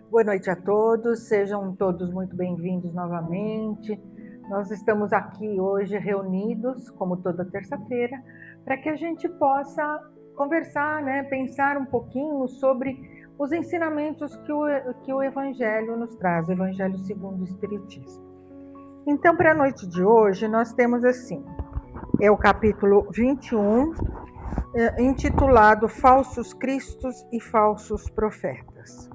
Boa noite a todos, sejam todos muito bem-vindos novamente. Nós estamos aqui hoje reunidos, como toda terça-feira, para que a gente possa conversar, pensar um pouquinho sobre os ensinamentos que o Evangelho nos traz, o Evangelho segundo o Espiritismo. Então, para a noite de hoje, nós temos assim, é o capítulo 21, intitulado Falsos Cristos e Falsos Profetas.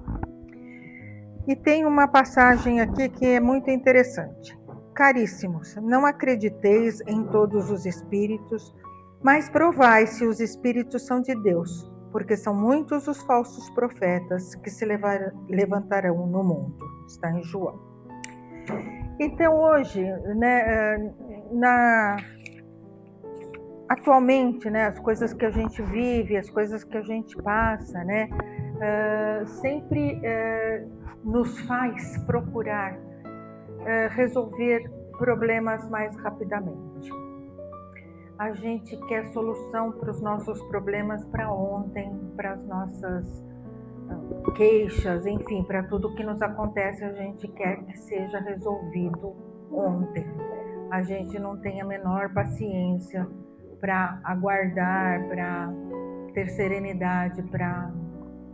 E tem uma passagem aqui que é muito interessante. Caríssimos, não acrediteis em todos os espíritos, mas provai se os espíritos são de Deus, porque são muitos os falsos profetas que se levantarão no mundo. Está em João. Então hoje, atualmente, as coisas que a gente vive, as coisas que a gente passa, sempre nos faz procurar resolver problemas mais rapidamente. A gente quer solução para os nossos problemas para ontem, para as nossas queixas, enfim, para tudo que nos acontece, a gente quer que seja resolvido ontem. A gente não tem a menor paciência para aguardar, para ter serenidade, para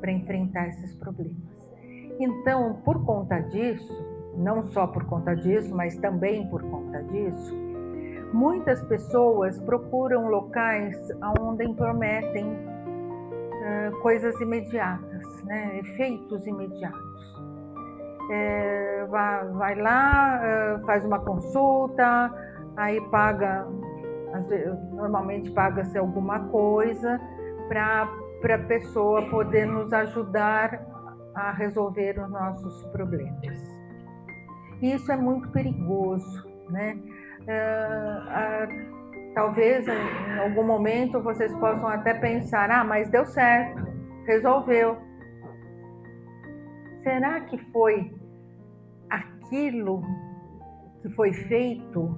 enfrentar esses problemas. Então, por conta disso, não só por conta disso, mas também por conta disso, muitas pessoas procuram locais onde prometem coisas imediatas, efeitos imediatos. Vai lá, faz uma consulta, aí normalmente paga-se alguma coisa para a pessoa poder nos ajudar a resolver os nossos problemas. E isso é muito perigoso, talvez em algum momento vocês possam até pensar, mas deu certo, resolveu. Será que foi aquilo que foi feito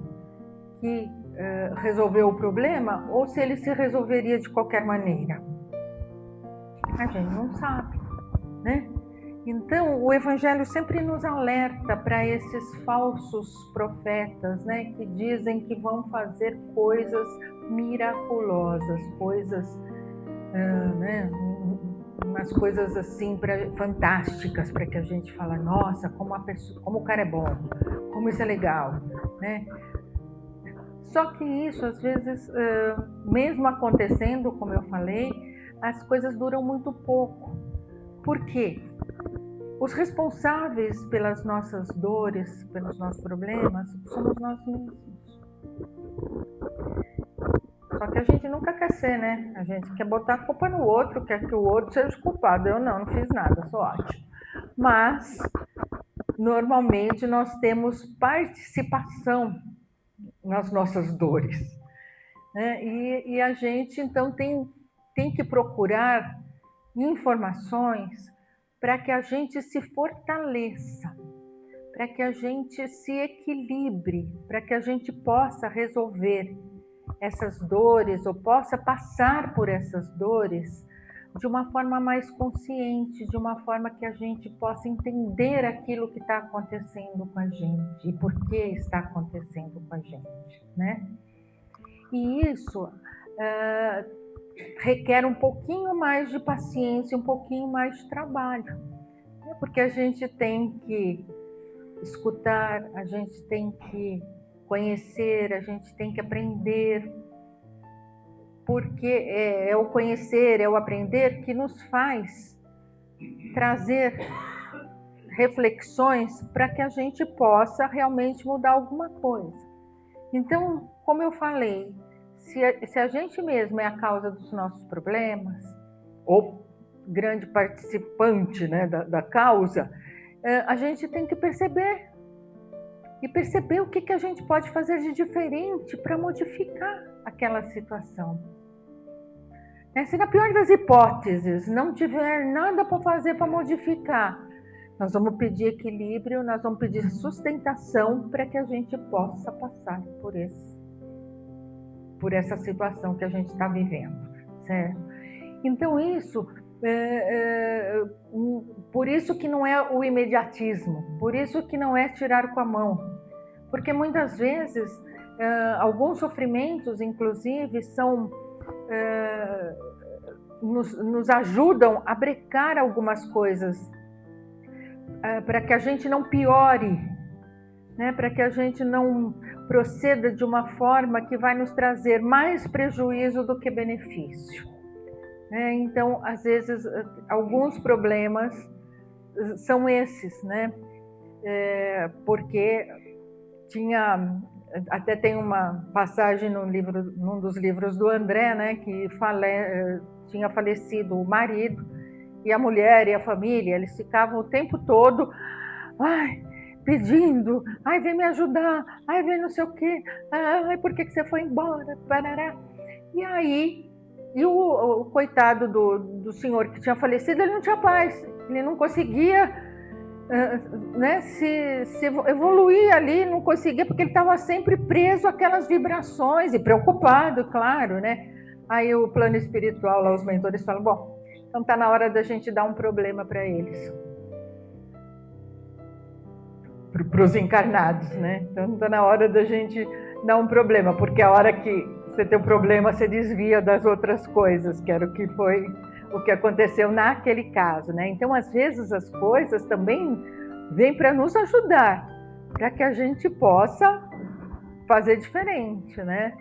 que resolveu o problema, ou se ele se resolveria de qualquer maneira? A gente não sabe, Então, o Evangelho sempre nos alerta para esses falsos profetas, que dizem que vão fazer coisas miraculosas, coisas, umas coisas assim fantásticas, para que a gente fala, nossa, como o cara é bom, como isso é legal, Só que isso, às vezes, mesmo acontecendo, como eu falei, as coisas duram muito pouco. Por quê? Os responsáveis pelas nossas dores, pelos nossos problemas, somos nós mesmos. Só que a gente nunca quer ser, A gente quer botar a culpa no outro, quer que o outro seja o culpado. Eu não fiz nada, sou ótimo. Mas, normalmente, nós temos participação nas nossas dores. E a gente, então, tem que procurar informações para que a gente se fortaleça, para que a gente se equilibre, para que a gente possa resolver essas dores ou possa passar por essas dores de uma forma mais consciente, de uma forma que a gente possa entender aquilo que está acontecendo com a gente e por que está acontecendo com a gente, E isso requer um pouquinho mais de paciência, um pouquinho mais de trabalho, porque a gente tem que escutar, a gente tem que conhecer, a gente tem que aprender, porque é o conhecer, é o aprender que nos faz trazer reflexões para que a gente possa realmente mudar alguma coisa. Então, como eu falei, se a gente mesmo é a causa dos nossos problemas, ou grande participante da causa, a gente tem que perceber o que a gente pode fazer de diferente para modificar aquela situação. Se na pior das hipóteses não tiver nada para fazer para modificar, nós vamos pedir equilíbrio, nós vamos pedir sustentação para que a gente possa passar por essa situação que a gente está vivendo, certo? Então isso Por isso que não é o imediatismo, por isso que não é tirar com a mão, porque muitas vezes alguns sofrimentos, inclusive, nos ajudam a brecar algumas coisas, para que a gente não piore, né? Para que a gente não proceda de uma forma que vai nos trazer mais prejuízo do que benefício. Então, às vezes, alguns problemas são esses, né? Porque até tem uma passagem num dos livros do André, né? Que tinha falecido o marido e a mulher e a família, eles ficavam o tempo todo, pedindo, vem me ajudar, vem não sei o quê, por que você foi embora, parará. E aí, o coitado do senhor que tinha falecido, ele não tinha paz, ele não conseguia se evoluir ali, não conseguia, porque ele estava sempre preso àquelas vibrações e preocupado, claro, né? Aí o plano espiritual, lá os mentores falam, bom, então está na hora da gente dar um problema para eles, para os encarnados, né? Então está na hora da gente dar um problema, porque a hora que você tem um problema, você desvia das outras coisas, que era o que foi o que aconteceu naquele caso, né? Então, às vezes, as coisas também vêm para nos ajudar, para que a gente possa fazer diferente, né?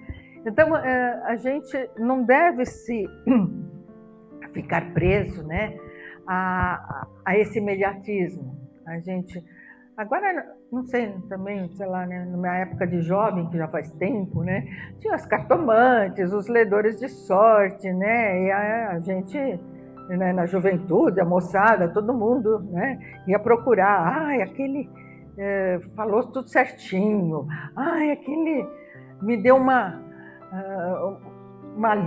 Então, a gente não deve se ficar preso, né, a esse imediatismo. A gente... Agora, não sei, também, sei lá, né, na minha época de jovem, que já faz tempo, né, tinha as cartomantes, os ledores de sorte, né, e a gente, né, na juventude, a moçada, todo mundo, né, ia procurar, aquele falou tudo certinho, aquele me deu uma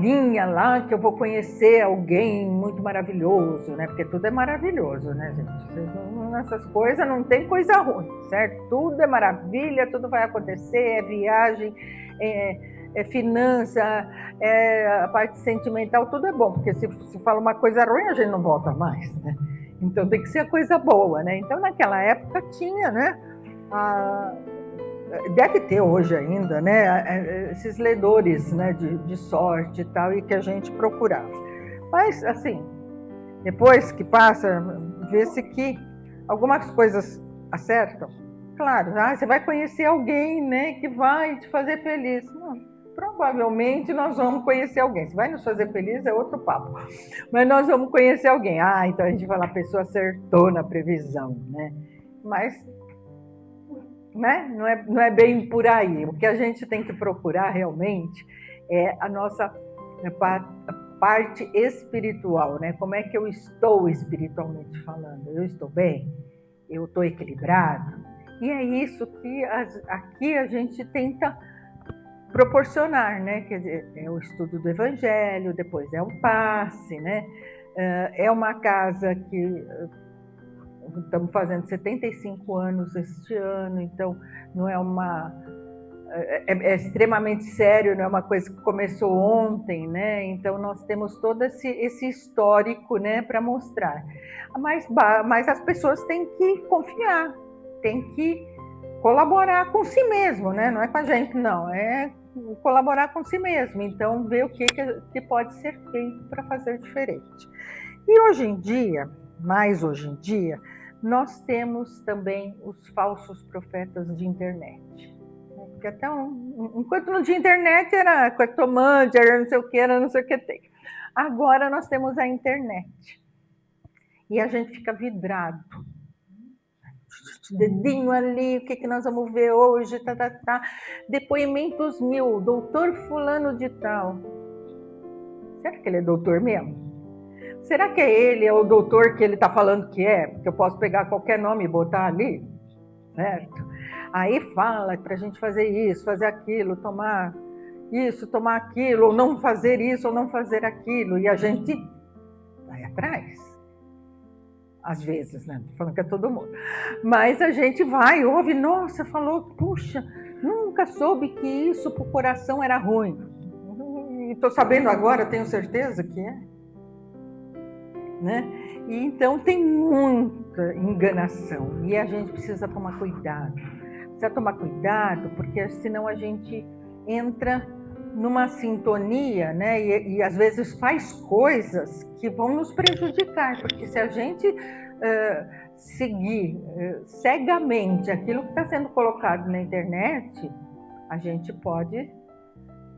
linha lá que eu vou conhecer alguém muito maravilhoso, né? Porque tudo é maravilhoso, né, gente? Essas coisas não tem coisa ruim, certo? Tudo é maravilha, tudo vai acontecer, é viagem, é finança, a parte sentimental, tudo é bom, porque se fala uma coisa ruim, a gente não volta mais, né? Então tem que ser coisa boa, né? Então naquela época tinha, né? Deve ter hoje ainda, né, esses ledores, né, de sorte e tal, e que a gente procurava. Mas, assim, depois que passa, vê-se que algumas coisas acertam. Claro, você vai conhecer alguém, né, que vai te fazer feliz. Não, provavelmente nós vamos conhecer alguém. Se vai nos fazer feliz é outro papo. Mas nós vamos conhecer alguém. Então a gente fala, a pessoa acertou na previsão, né? Mas... né? Não é bem por aí. O que a gente tem que procurar realmente é a nossa parte espiritual, né? Como é que eu estou espiritualmente falando? Eu estou bem? Eu estou equilibrado? E é isso que aqui a gente tenta proporcionar, né? Quer dizer, é o estudo do Evangelho, depois é o passe, né? É uma casa que... estamos fazendo 75 anos este ano, então não é é extremamente sério, não é uma coisa que começou ontem, né? Então nós temos todo esse histórico, né, para mostrar. Mas as pessoas têm que confiar, têm que colaborar com si mesmo, né? Não é com a gente, não, é colaborar com si mesmo. Então ver o que pode ser feito para fazer diferente. E hoje em dia, nós temos também os falsos profetas de internet. Porque até enquanto não tinha internet era cartomante, era não sei o que tem. Agora nós temos a internet. E a gente fica vidrado. Dedinho ali, o que nós vamos ver hoje, depoimentos 1000, doutor fulano de tal. Será que ele é doutor mesmo? Será que ele é o doutor que ele está falando que é? Porque eu posso pegar qualquer nome e botar ali, certo? Aí fala para a gente fazer isso, fazer aquilo, tomar isso, tomar aquilo, ou não fazer isso, ou não fazer aquilo. E a gente vai atrás. Às vezes, né? Estou falando que é todo mundo. Mas a gente vai, ouve, nossa, falou, puxa, nunca soube que isso para o coração era ruim. Estou sabendo agora, tenho certeza que é. né? E então tem muita enganação e a gente precisa tomar cuidado. Precisa tomar cuidado porque senão a gente entra numa sintonia, né? E às vezes faz coisas que vão nos prejudicar, porque se a gente seguir cegamente aquilo que está sendo colocado na internet, a gente pode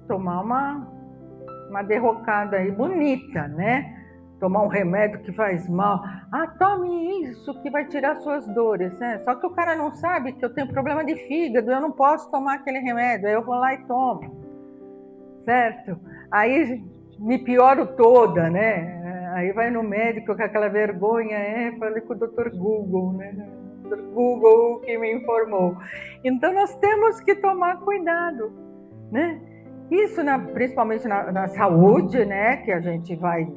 tomar uma derrocada aí bonita, né? Tomar um remédio que faz mal. Ah, tome isso que vai tirar suas dores, né? Só que o cara não sabe que eu tenho problema de fígado, eu não posso tomar aquele remédio, aí eu vou lá e tomo, certo? Aí me pioro toda, né? Aí vai no médico com aquela vergonha, falei com o Dr. Google, né? O Dr. Google que me informou. Então nós temos que tomar cuidado, né? Isso principalmente na saúde, né? Que a gente vai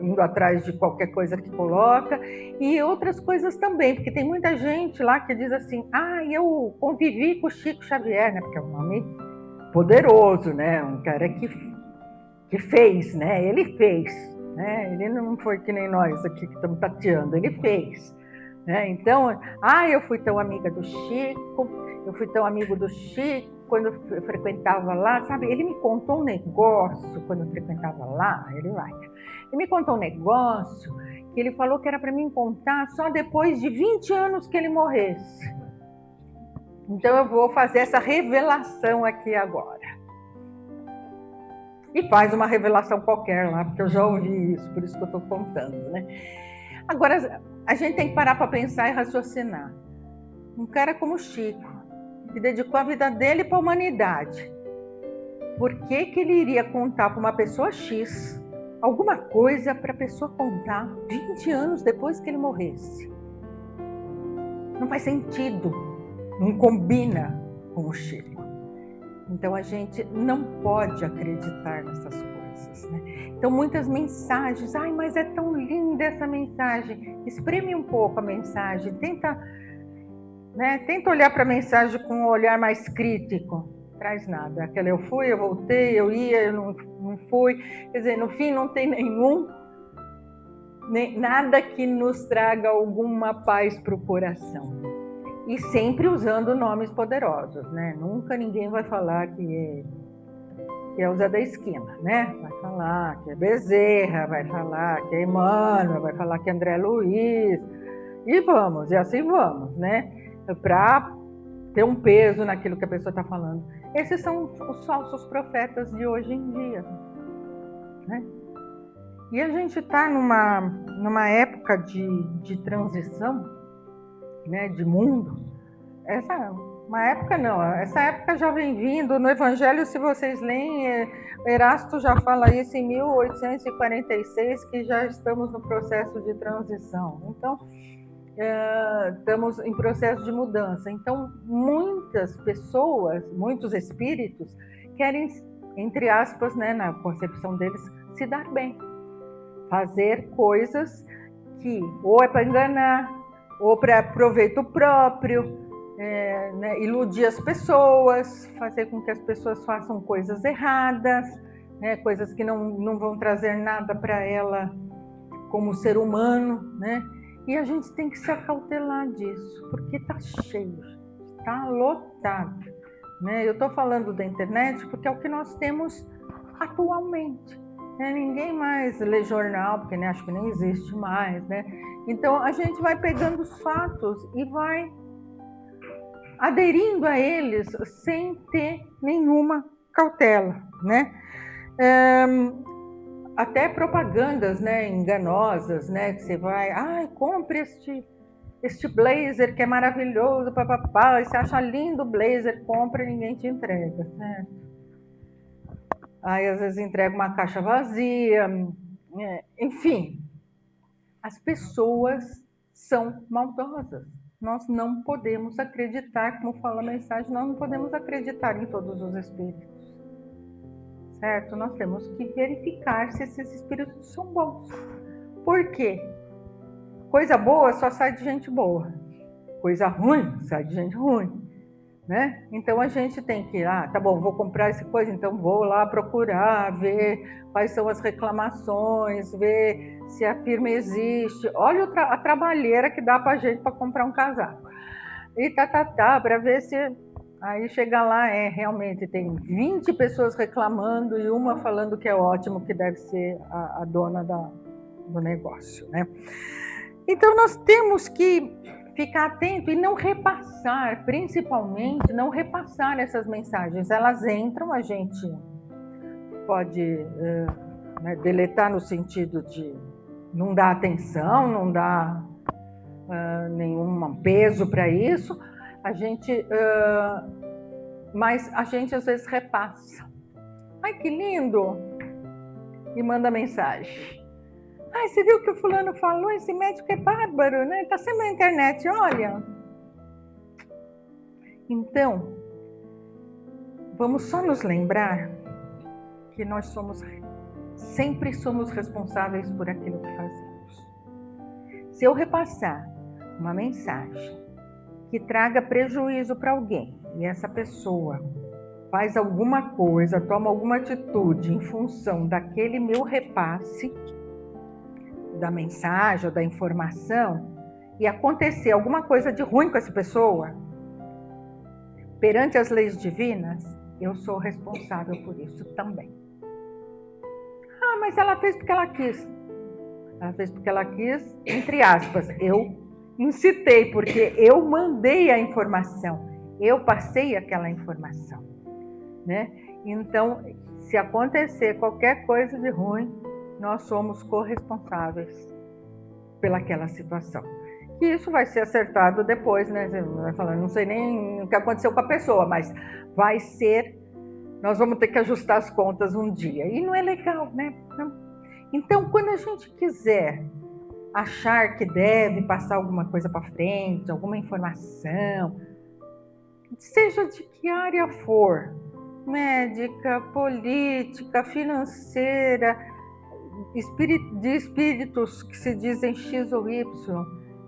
indo atrás de qualquer coisa que coloca, e outras coisas também, porque tem muita gente lá que diz assim, eu convivi com o Chico Xavier, né? Porque é um nome poderoso, né? Um cara que fez, né? Ele fez, né? Ele não foi que nem nós aqui que estamos tateando, ele fez, né? Então, eu fui tão amiga do Chico, eu fui tão amigo do Chico quando eu frequentava lá, sabe? Ele me contou um negócio quando eu frequentava lá, ele me contou um negócio que ele falou que era para mim contar só depois de 20 anos que ele morresse. Então eu vou fazer essa revelação aqui agora. E faz uma revelação qualquer lá, porque eu já ouvi isso, por isso que eu estou contando, né? Agora, a gente tem que parar para pensar e raciocinar. Um cara como o Chico, que dedicou a vida dele para a humanidade, por que ele iria contar para uma pessoa X alguma coisa para a pessoa contar 20 anos depois que ele morresse? Não faz sentido, não combina com o Chico. Então a gente não pode acreditar nessas coisas, né? Então muitas mensagens, mas é tão linda essa mensagem. Espreme um pouco a mensagem, tenta olhar para a mensagem com um olhar mais crítico. Traz nada. Aquela eu fui, eu voltei, eu ia, eu não fui. Quer dizer, no fim não tem nada que nos traga alguma paz para o coração. E sempre usando nomes poderosos, né? Nunca ninguém vai falar que é o Zé da Esquina, né? Vai falar que é Bezerra, vai falar que é Emmanuel, vai falar que é André Luiz. E assim vamos, né? Para ter um peso naquilo que a pessoa está falando. Esses são os falsos profetas de hoje em dia, né? E a gente está numa época de transição, né, de mundo. Essa época já vem vindo. No Evangelho, se vocês leem, Erasto já fala isso em 1846, que já estamos no processo de transição. Então, estamos em processo de mudança. Então, muitas pessoas, muitos espíritos querem, entre aspas, né, na concepção deles, se dar bem. Fazer coisas que ou é para enganar, ou para proveito próprio, né, iludir as pessoas, fazer com que as pessoas façam coisas erradas, né, coisas que não vão trazer nada para ela como ser humano, né? E a gente tem que se acautelar disso, porque está cheio, está lotado, né? Eu estou falando da internet porque é o que nós temos atualmente. Ninguém mais lê jornal, porque acho que nem existe mais, né? Então a gente vai pegando os fatos e vai aderindo a eles sem ter nenhuma cautela, né? Até propagandas, né, enganosas, né? Que você vai, compre este blazer que é maravilhoso, papapá, e você acha lindo o blazer, compra e ninguém te entrega, certo? Aí às vezes entrega uma caixa vazia, enfim. As pessoas são maldosas. Nós não podemos acreditar, como fala a mensagem, nós não podemos acreditar em todos os espíritos, certo? Nós temos que verificar se esses espíritos são bons. Por quê? Coisa boa só sai de gente boa. Coisa ruim sai de gente ruim. né? Então a gente tem que, tá bom, vou comprar essa coisa, então vou lá procurar, ver quais são as reclamações, ver se a firma existe. Olha a trabalheira que dá pra gente para comprar um casaco. E para ver se... Aí chega lá, realmente tem 20 pessoas reclamando e uma falando que é ótimo, que deve ser a dona do negócio, né? Então nós temos que ficar atento e não repassar, principalmente não repassar essas mensagens. Elas entram, a gente pode deletar no sentido de não dar atenção, não dar nenhum peso para isso. Mas a gente às vezes repassa. Ai, que lindo! E manda mensagem. Ai, você viu o que o fulano falou? Esse médico é bárbaro, né? Tá sempre na internet, olha. Então, vamos só nos lembrar que nós sempre somos responsáveis por aquilo que fazemos. Se eu repassar uma mensagem que traga prejuízo para alguém e essa pessoa faz alguma coisa, toma alguma atitude em função daquele meu repasse da mensagem ou da informação e acontecer alguma coisa de ruim com essa pessoa, perante as leis divinas, eu sou responsável por isso também. Mas ela fez porque ela quis. Ela fez porque ela quis, entre aspas. Eu incitei, porque eu mandei a informação. Eu passei aquela informação, né? Então, se acontecer qualquer coisa de ruim, nós somos corresponsáveis pelaquela situação. Que isso vai ser acertado depois, né? Você vai falar, não sei nem o que aconteceu com a pessoa, mas vai ser... Nós vamos ter que ajustar as contas um dia. E não é legal, né? Então, quando a gente quiser achar que deve passar alguma coisa para frente, alguma informação, seja de que área for, médica, política, financeira, de espíritos que se dizem X ou Y,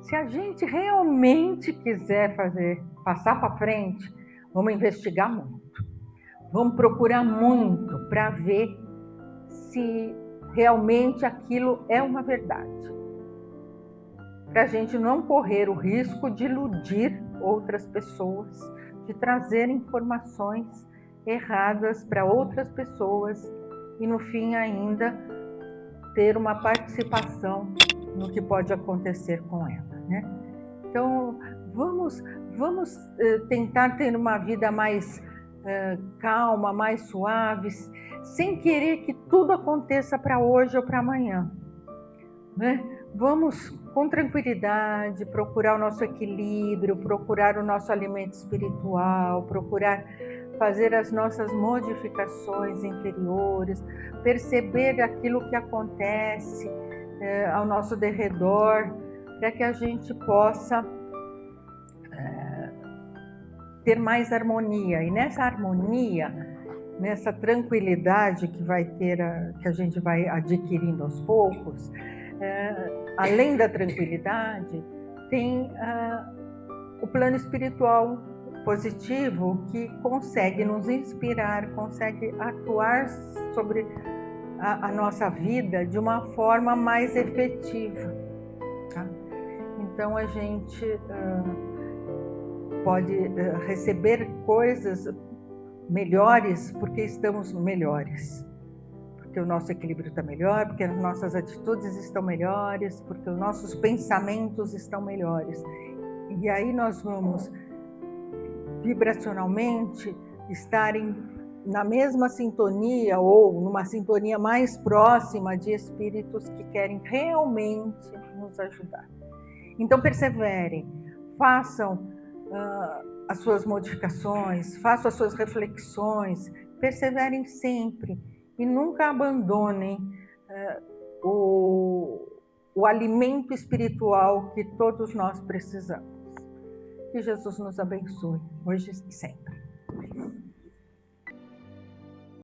se a gente realmente quiser passar para frente, vamos investigar muito. Vamos procurar muito para ver se realmente aquilo é uma verdade. Para a gente não correr o risco de iludir outras pessoas, de trazer informações erradas para outras pessoas e no fim ainda ter uma participação no que pode acontecer com ela, né? Então vamos tentar ter uma vida mais calma, mais suave, sem querer que tudo aconteça para hoje ou para amanhã, né? Vamos com tranquilidade procurar o nosso equilíbrio, procurar o nosso alimento espiritual, procurar fazer as nossas modificações interiores, perceber aquilo que acontece ao nosso derredor, para que a gente possa ter mais harmonia. E nessa harmonia, nessa tranquilidade que a gente vai adquirindo aos poucos, além da tranquilidade, tem o plano espiritual positivo que consegue nos inspirar, consegue atuar sobre a nossa vida de uma forma mais efetiva, tá? Então a gente pode receber coisas melhores porque estamos melhores, porque o nosso equilíbrio está melhor, porque as nossas atitudes estão melhores, porque os nossos pensamentos estão melhores. E aí nós vamos vibracionalmente estarem na mesma sintonia ou numa sintonia mais próxima de espíritos que querem realmente nos ajudar. Então perseverem, façam as suas modificações, façam as suas reflexões, perseverem sempre e nunca abandonem o alimento espiritual que todos nós precisamos. Que Jesus nos abençoe, hoje e sempre.